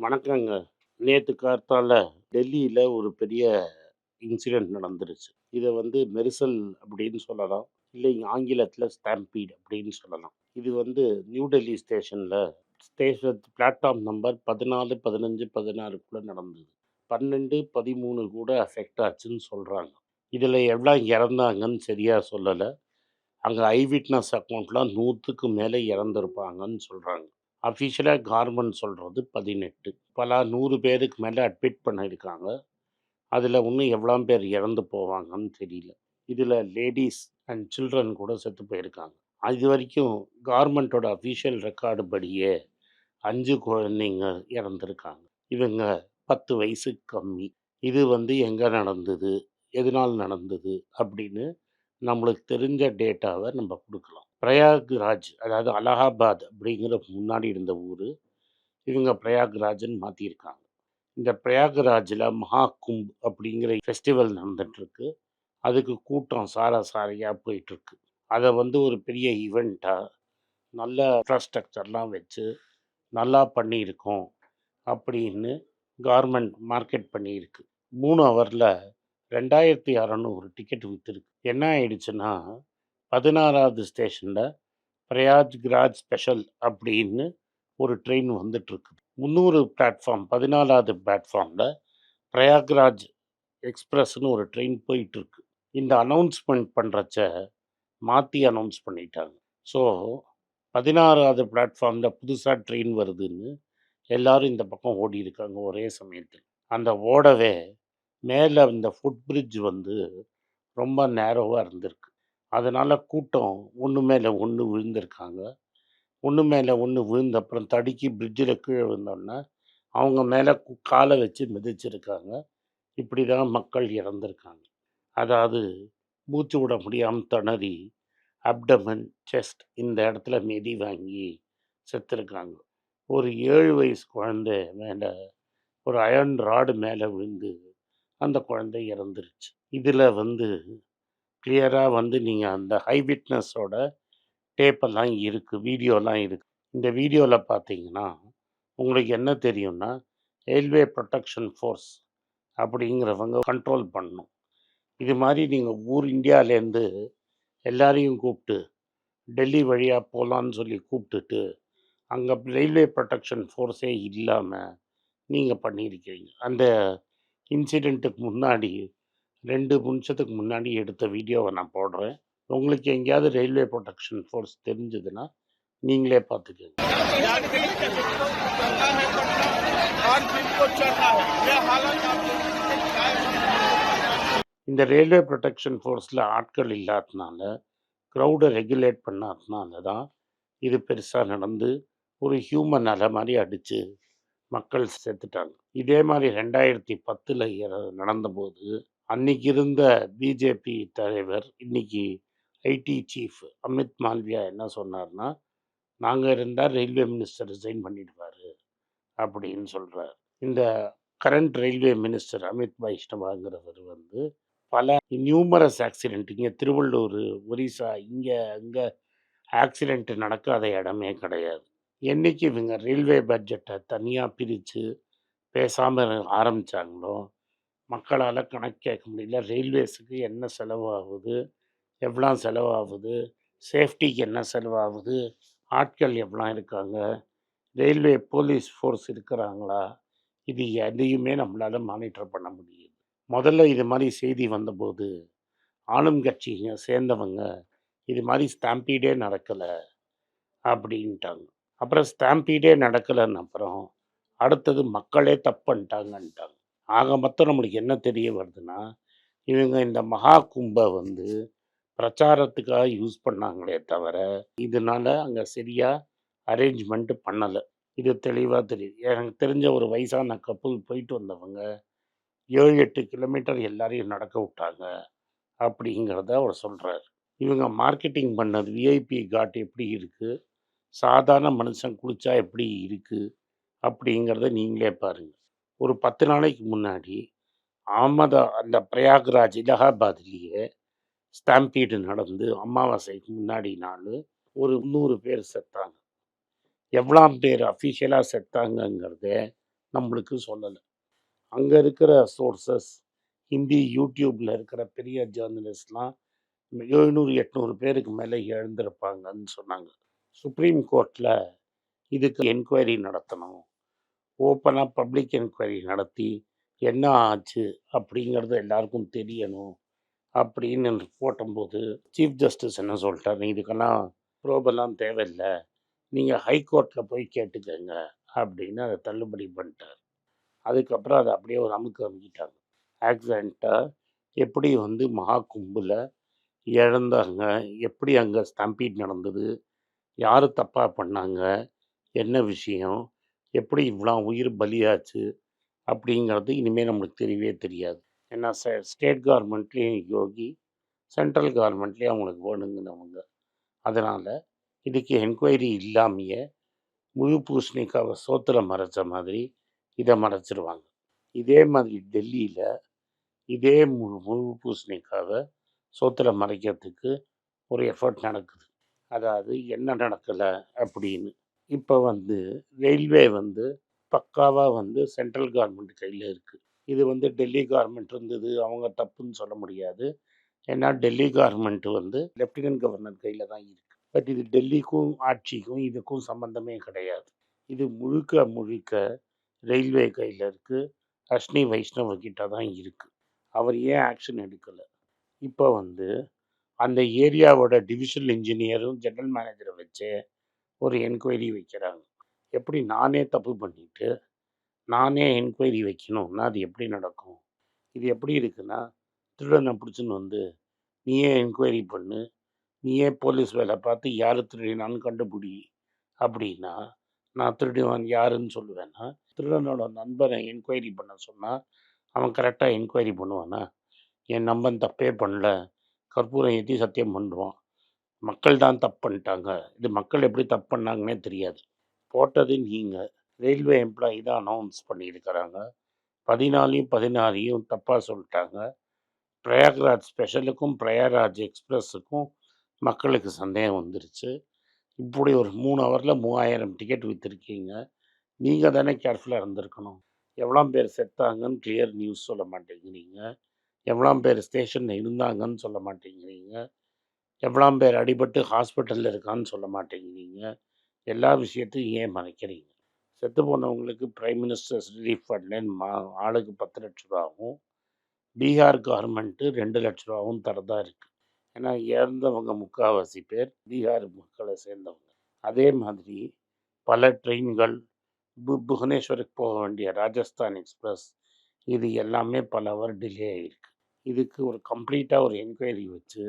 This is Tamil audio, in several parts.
வணக்கங்க. நேத்து காத்தால டெல்லியில ஒரு பெரிய இன்சிடென்ட் நடந்துருச்சு. இத வந்து மெர்சல் அப்படின்னு சொல்லலாம். இல்லை ஆங்கிலத்தில ஸ்டாம்பீட் அப்படின்னு சொல்லலாம். இது வந்து new Delhi station platform number 14, 15, 16க்குள்ள நடந்தது. 12, 13 கூட அஃபெக்ட் ஆச்சுன்னு சொல்றாங்க. இதில எவ்வளோ இறந்தாங்கன்னு சரியா சொல்லல. அங்க ஐ விட்னஸ் அக்கவுண்ட்லாம் 100க்கு மேல இறந்திருப்பாங்கன்னு சொல்றாங்க. அஃபிஷியலா கவர்மெண்ட் சொல்றது 18. பல 100 பேருக்கு மேல அட்மிட் பண்ணியிருக்காங்க. அதுல இன்னும் எவ்வளோ பேர் இறந்து போவாங்கன்னு தெரியல. இதுல லேடீஸ் அண்ட் சில்ட்ரன் கூட செத்து போயிருக்காங்க. அதுவரைக்கும் கவர்மெண்ட்டோட அஃபிஷியல் ரெக்கார்டு படியே 5 குழந்தைங்க இறந்திருக்காங்க. இவங்க 10 வயசுக்கு கம்மி. இது வந்து எங்க நடந்தது? எதனால நடந்தது? அப்படின்னு நம்மளுக்கு தெரிஞ்ச டேட்டாவ நம்ம குடுக்கலாம். பிரயாக்ராஜ் அதாவது அலகாபாத் அப்படிங்கிற முன்னாடி இருந்த ஊரு. இவங்க பிரயாக்ராஜ்ன்னு மாத்தியிருக்காங்க. இந்த பிரயாக்ராஜ்ல மஹாகும்ப் அப்படிங்கிற ஃபெஸ்டிவல் நடந்துட்டுருக்கு. அதுக்கு கூட்டம் சாராசாரியா போயிட்டுருக்கு. அத வந்து ஒரு பெரிய ஈவென்ட்டா நல்ல இன்ஃப்ராஸ்ட்ரக்சர்லாம் வச்சு நல்லா பண்ணியிருக்கோம் அப்படின்னு கவர்மெண்ட் மார்க்கெட் பண்ணியிருக்கு. 3 ஹவர்ல 2600 டிக்கெட் வித்துருக்கு. என்ன ஆயிடுச்சுன்னா, 16வது ஸ்டேஷன்ல பிரயாக்ராஜ் ஸ்பெஷல் அப்படின்னு ஒரு ட்ரெயின் வந்துட்டுருக்கு. 300 பிளாட்ஃபார்ம் 14வது பிளாட்ஃபார்ம்ல பிரயாக்ராஜ் எக்ஸ்பிரஸ்ன்னு ஒரு ட்ரெயின் போயிட்டுருக்கு. இந்த அனௌன்ஸ்மெண்ட் பண்றச்ச மாத்தி அனௌன்ஸ் பண்ணிட்டாங்க. ஸோ 16வது பிளாட்ஃபார்ம்ல புதுசா ட்ரெயின் வருதுன்னு எல்லாரும் இந்த பக்கம் ஓடியிருக்காங்க ஒரே சமயத்தில். அந்த ஓடவே மேல இந்த ஃபுட் பிரிட்ஜ் வந்து ரொம்ப நேரோவா இருந்திருக்கு. அதனால கூட்டம் ஒண்ணு மேல ஒண்ணு விழுந்திருக்காங்க. ஒண்ணு மேல ஒண்ணு விழுந்த அப்புறம் தடுக்கி பிரிட்ஜில கீழ விழுந்தோன்னே, அவங்க மேல கால வச்சு மிதிச்சிருக்காங்க. இப்படி தான் மக்கள் இறந்திருக்காங்க. அதாவது மூச்சு விட முடியாம திணறி, அப்டமன், செஸ்ட் இந்த இடத்துல மிதி வாங்கி செத்துருக்காங்க. ஒரு 7 வயசு குழந்தை மேல ஒரு அயர்ன் ராடு மேல விழுந்து, அந்த குழந்தை இறந்துருச்சு. இதுல வந்து கிளியரா வந்து நீங்க அந்த ஐ விட்னஸோட டேப்பெல்லாம் இருக்கு. வீடியோலாம் இருக்கு. இந்த வீடியோல பார்த்தீங்கன்னா, உங்களுக்கு என்ன தெரியும்னா, ரயில்வே புரொடெக்ஷன் ஃபோர்ஸ் அப்படிங்கிறவங்க கண்ட்ரோல் பண்ணணும். இது மாரி நீங்க இந்தியாலேருந்து எல்லாரையும் கூப்பிட்டு, டெல்லி வழியா போலான்னு சொல்லி கூப்பிட்டுட்டு, அங்க ரயில்வே புரொடெக்ஷன் ஃபோர்ஸே இல்லாம நீங்க பண்ணியிருக்கிறீங்க. அந்த இன்சிடென்ட்டுக்கு முன்னாடி 2 நிமிஷத்துக்கு முன்னாடி எடுத்த வீடியோவ நான் போடுறேன். உங்களுக்கு எங்கேயாவது ரயில்வே புரொடெக்ஷன் ஃபோர்ஸ் தெரிஞ்சதுன்னா, நீங்களே பார்த்துக்கங்க. இந்த ரயில்வே புரொடெக்ஷன் ஃபோர்ஸ்ல ஆட்கள் இல்லாதனால, கிரவுட ரெகுலேட் பண்ணாதனால தான் இது பெருசா நடந்து, ஒரு ஹியூமன் அல மாரி அடிச்சு மக்கள் செத்துட்டாங்க. இதே மாரி 2010ல நடந்தபோது, அன்னைக்கு இருந்த பிஜேபி தலைவர், இன்னைக்கு ஐடி சீஃப் அமித் மால்வியா என்ன சொன்னார்னா, நாங்க இருந்தா ரயில்வே மினிஸ்டர் ரிசைன் பண்ணிடுவாரு அப்படின்னு சொல்றாரு. இந்த கரண்ட் ரயில்வே மினிஸ்டர் அமித் வைஷ்ணவாங்கிறவர் வந்து பல நியூமரஸ் ஆக்சிடென்ட் இங்க திருவள்ளூர், ஒரிசா இங்க அங்க ஆக்சிடென்ட் நடக்காத இடமே கிடையாது. என்னைக்கு இவங்க ரயில்வே பட்ஜெட்டை தனியா பிரிச்சு பேசாம ஆரம்பிச்சாங்களோ, மக்களால கணக்கு கேட்க முடியல. ரயில்வேஸுக்கு என்ன செலவாகுது? எவ்வளோ செலவாகுது? சேஃப்டிக்கு என்ன செலவாகுது? ஆட்கள் எவ்வளோ இருக்காங்க? ரயில்வே போலீஸ் ஃபோர்ஸ் இருக்கிறாங்களா? இது எதையுமே நம்மளால மானிட்டர் பண்ண முடியுது. முதல்ல இது மாரி செய்தி வந்தபோது, ஆளும் கட்சிங்க சேர்ந்தவங்க, இது மாரி ஸ்டாம்பீடே நடக்கல அப்படின்ட்டாங்க. அப்புறம் ஸ்டாம்பீடே நடக்கலன்னு அப்புறம், அடுத்தது மக்களே தப்பு பண்ணிட்டாங்கன்ட்டாங்க. ஆக மொத்தம் நம்மளுக்கு என்ன தெரிய வருதுன்னா, இவங்க இந்த மகா கும்ப வந்து பிரச்சாரத்துக்காக யூஸ் பண்ணாங்களே தவிர, இதனால அங்க சரியா அரேஞ்ச்மெண்ட் பண்ணல. இது தெளிவா தெரியுது. எனக்கு தெரிஞ்ச ஒரு வயசான கப்புல் போயிட்டு வந்தவங்க 7, 8 கிலோமீட்டர் எல்லாரையும் நடக்க விட்டாங்க அப்படிங்கிறத அவர் சொல்றாரு. இவங்க மார்க்கெட்டிங் பண்ணது விஐபி காட் எப்படி இருக்கு? சாதாரண மனுஷன் குடிச்சா எப்படி இருக்கு? அப்படிங்கிறத நீங்களே பாருங்க. ஒரு 10 நாளைக்கு முன்னாடி அந்த பிரயாக்ராஜ் இலகாபாத்லயே ஸ்டாம்பீடு நடந்து அமாவாசைக்கு முன்னாடி நாள் ஒரு 300 பேர் செத்தாங்க. எவ்வளோ பேர் அஃபிஷியலா செத்தாங்கங்கிறத நம்மளுக்கு சொல்லலை. அங்கே இருக்கிற சோர்சஸ் ஹிந்தி யூடியூப்பில் இருக்கிற பெரிய ஜேர்னலிஸ்ட்லாம் 700-800 பேருக்கு மேலே எழுந்திருப்பாங்கன்னு சொன்னாங்க. சுப்ரீம் கோர்ட்டில் இதுக்கு என்கொயரி நடத்தணும், ஓப்பனாக பப்ளிக் என்கொயரி நடத்தி என்ன ஆச்சு அப்படிங்கிறது எல்லாருக்கும் தெரியணும் அப்படின்னு போட்டும்போது சீஃப் ஜஸ்டிஸ் என்ன சொல்லிட்டாரு, இதுக்கெல்லாம் ப்ரோபெல்லாம் தேவையில்லை, நீங்கள் ஹைகோர்ட்டில் போய் கேட்டுக்கங்க அப்படின்னு அதை தள்ளுபடி பண்ணிட்டார். அதுக்கப்புறம் அதை அப்படியே ஒரு அமுக்கிட்டாங்க. ஆக்சிடெண்ட்டாக எப்படி மகா கும்பில் இழந்தாங்க, எப்படி அங்கே ஸ்டாம்பீட் நடந்தது, யார் தப்பாக பண்ணாங்க, என்ன விஷயம், எப்படி இவ்வளோ உயிர் பலியாச்சு அப்படிங்கிறது இனிமேல் நம்மளுக்கு தெரியவே தெரியாது. ஏன்னா ஸ்டேட் கவர்மெண்ட்லேயும் யோகி, சென்ட்ரல் கவர்மெண்ட்லேயும் அவங்களுக்கு வேணுங்கினவங்க. அதனால் இதுக்கு என்கொயரி இல்லாமையே முழு பூசணிக்காவை சோத்தில் மறைச்ச மாதிரி இதை மறைச்சிருவாங்க. இதே மாதிரி டெல்லியில் இதே முழு பூசணிக்காவை சோத்தில் மறைக்கிறதுக்கு ஒரு எஃபர்ட் நடக்குது. அதாவது என்ன நடக்கலை அப்படின்னு. இப்போ ரயில்வே பக்காவாக சென்ட்ரல் கவர்மெண்ட் கையில் இருக்குது. இது டெல்லி கவர்மெண்ட் இருந்தது, அவங்க தப்புன்னு சொல்ல முடியாது. ஏன்னா டெல்லி கவர்மெண்ட் லெஃப்டினன்ட் கவர்னர் கையில் தான் இருக்குது. பட் இது டெல்லிக்கும் ஆட்சிக்கும் இதுக்கும் சம்மந்தமே கிடையாது. இது முழுக்க ரயில்வே கையில் இருக்குது, அஸ்வினி வைஷ்ணவ் கிட்ட தான் இருக்குது. அவர் ஏன் ஆக்ஷன் எடுக்கலை? இப்போ அந்த ஏரியாவோட டிவிஷனல் இன்ஜினியரும் ஜெனரல் மேனேஜரை வச்சு ஒரு என்கொயரி வைக்கிறாங்க. எப்படி நானே தப்பு பண்ணிவிட்டு நானே என்கொயரி வைக்கணும்னா அது எப்படி நடக்கும்? இது எப்படி இருக்குன்னா, திருடனை பிடிச்சின்னு நீயே என்கொயரி பண்ணு, நீயே போலீஸ் வேலை பார்த்து யார் திருடினான்னு கண்டுபிடி அப்படின்னா நான் திருடுவான் யாருன்னு சொல்லுவேன்னா, திருடனோட நண்பனை என்கொயரி பண்ண சொன்னால் அவன் கரெக்டாக என்கொயரி பண்ணுவானா? என் நம்பன் தப்பே பண்ணல, கற்பூரம் ஏற்றி சத்தியம் பண்ணுவான். மக்கள் தான் தப்பு பண்ணிட்டாங்க. இது மக்கள் எப்படி தப்பு பண்ணாங்கன்னே தெரியாது. போட்டது நீங்கள் ரயில்வே எம்ப்ளாயி தான் அனௌன்ஸ் பண்ணியிருக்கிறாங்க. 14 தப்பாக சொல்லிட்டாங்க. பிரயாக்ராஜ் ஸ்பெஷலுக்கும் பிரயாக்ராஜ் எக்ஸ்பிரஸுக்கும் மக்களுக்கு சந்தேகம் வந்துருச்சு. இப்படி ஒரு 3 ஹவரில் 3000 டிக்கெட் விற்றுருக்கீங்க. நீங்கள் தானே கேர்ஃபுல்லாக இருந்திருக்கணும். எவ்வளோ பேர் செத்தாங்கன்னு கிளியர் நியூஸ் சொல்ல மாட்டேங்கிறீங்க, எவ்வளோ பேர் ஸ்டேஷனில் இருந்தாங்கன்னு சொல்ல மாட்டேங்கிறீங்க, எவ்வளோ பேர் அடிபட்டு ஹாஸ்பிட்டலில் இருக்கான்னு சொல்ல மாட்டேங்கிறீங்க. எல்லா விஷயத்தையும் ஏன் மறைக்கிறீங்க? செத்து போனவங்களுக்கு பிரைம் மினிஸ்டர்ஸ் ரிலீஃப் ஃபண்ட்லேருந்து ஆளுக்கு 10 லட்ச ரூபாவும், பீகார் கவர்மெண்ட்டு 2 லட்ச ரூபாவும் தரதா இருக்குது. ஏன்னா இறந்தவங்க முக்கால்வாசி பேர் பீகார் மக்களை சேர்ந்தவங்க. அதே மாதிரி பல ட்ரெயின்கள் புவனேஸ்வருக்கு போக வேண்டிய ராஜஸ்தான் எக்ஸ்பிரஸ் இது எல்லாமே பல ஹவர் டிலே ஆகிருக்கு. இதுக்கு ஒரு கம்ப்ளீட்டாக ஒரு என்கொயரி வச்சு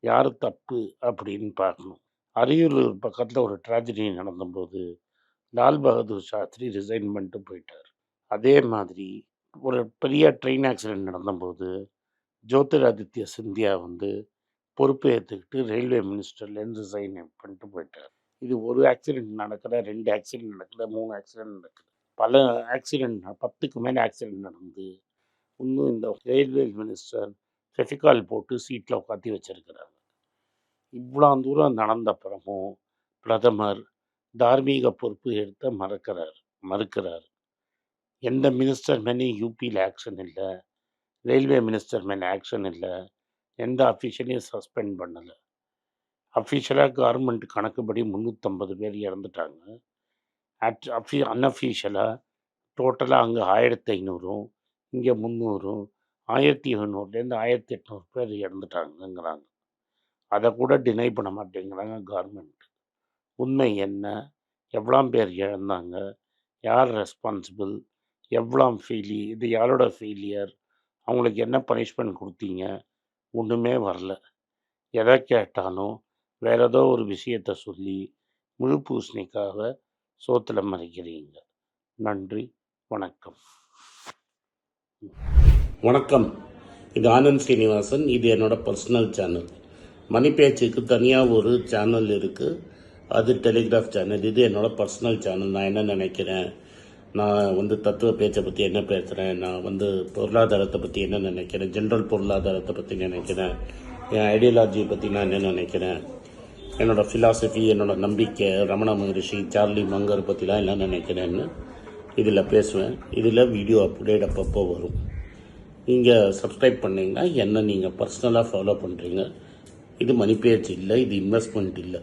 யார் தப்பு அப்படின்னு பார்க்கணும். அரியலூர் பக்கத்தில் ஒரு ட்ராஜடி நடந்தபோது லால் பகதூர் சாஸ்திரி ரிசைன் பண்ணிட்டு போயிட்டார். அதே மாதிரி ஒரு பெரிய ட்ரெயின் ஆக்சிடெண்ட் நடந்தபோது ஜோதிராதித்ய சிந்தியா பொறுப்பு ஏற்றுக்கிட்டு ரயில்வே மினிஸ்டர்லேருந்து ரிசைன் பண்ணிட்டு போயிட்டார். இது ஒரு ஆக்சிடெண்ட் நடக்கல, 2 ஆக்சிடெண்ட் நடக்கல, 3 ஆக்சிடெண்ட் நடக்குது. பல ஆக்சிடெண்ட் 10க்கு மேலே ஆக்சிடெண்ட் நடந்து இன்னும் இந்த ரயில்வே மினிஸ்டர் ஃபெஃபிகால் போட்டு சீட்டில் உட்காத்தி வச்சிருக்கிறாங்க. இவ்வளோ தூரம் நடந்த அப்புறமும் பிரதமர் தார்மீக பொறுப்பு எடுத்த மறுக்கிறார். எந்த மினிஸ்டர் மேலேயும் யூபியில் ஆக்ஷன் இல்லை, ரயில்வே மினிஸ்டர் மேலே ஆக்ஷன் இல்லை, எந்த அஃபீஷியலையும் சஸ்பெண்ட் பண்ணலை. அஃபீஷியலாக கவர்மெண்ட் கணக்குப்படி 350 பேர் இறந்துட்டாங்க. அன்அஃபீஷியலாக டோட்டலாக அங்கே 1500ம் இங்கே 300ம் 1700லேருந்து 1800 பேர் இறந்துட்டாங்கங்கிறாங்க. அதை கூட டினை பண்ண மாட்டேங்கிறாங்க கவர்மெண்ட். உண்மை என்ன? எவ்வளோ பேர் இழந்தாங்க? யார் ரெஸ்பான்சிபிள்? எவ்வளோ இது யாரோட ஃபெயிலியர்? அவங்களுக்கு என்ன பனிஷ்மெண்ட் கொடுத்தீங்க? ஒன்றுமே வரல. எதை கேட்டாலும் வேறு ஏதோ ஒரு விஷயத்தை சொல்லி முழு பூசணிக்காக சோத்தில் மறைக்கிறீங்க. நன்றி, வணக்கம். வணக்கம். இது ஆனந்த் ஸ்ரீனிவாசன். இது என்னோடய பர்சனல் சேனல். மணி பேச்சுக்கு தனியாக ஒரு சேனல் இருக்குது, அது டெலிகிராஃப் சேனல். இது என்னோடய பர்சனல் சேனல். நான் என்ன நினைக்கிறேன், நான் தத்துவ பேச்சை பற்றி என்ன பேசுகிறேன், நான் பொருளாதாரத்தை பற்றி என்ன நினைக்கிறேன், ஜென்ரல் பொருளாதாரத்தை பற்றி நினைக்கிறேன், என் ஐடியாலஜியை பற்றி நான் என்ன நினைக்கிறேன், என்னோடய ஃபிலாசபி, என்னோடய நம்பிக்கை, ரமண மகரிஷி, சார்லி மங்கர் பற்றிலாம் என்ன நினைக்கிறேன்னு இதில் பேசுவேன். இதில் வீடியோ அப்டேட் அப்பப்போ வரும். நீங்கள் சப்ஸ்கிரைப் பண்ணிங்கன்னா என்ன நீங்கள் பர்சனலாக ஃபாலோ பண்ணுறீங்க. இது மணி பேச்சு இல்லை, இது இன்வெஸ்ட்மெண்ட் இல்லை.